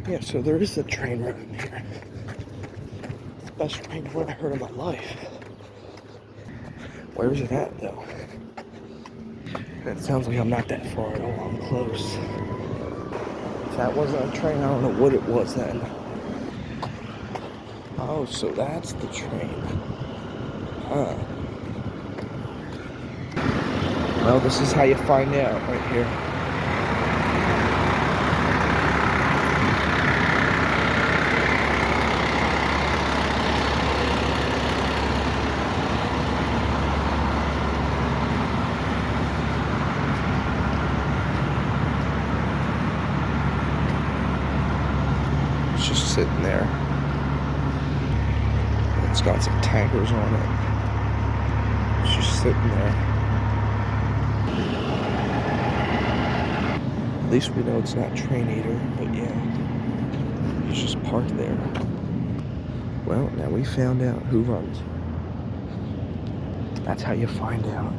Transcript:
Yeah, so there is a train running here. It's the best train run I heard in my life. Where is it at, though? It sounds like I'm not that far at all. I'm close. If that wasn't a train, I don't know what it was then. Oh, so that's the train. Huh. Well, this is how you find out right here. It's just sitting there. It's got some tankers on it. It's just sitting there. At least we know it's not Train Eater, but yeah. It's just parked there. Well, now we found out who runs. That's how you find out.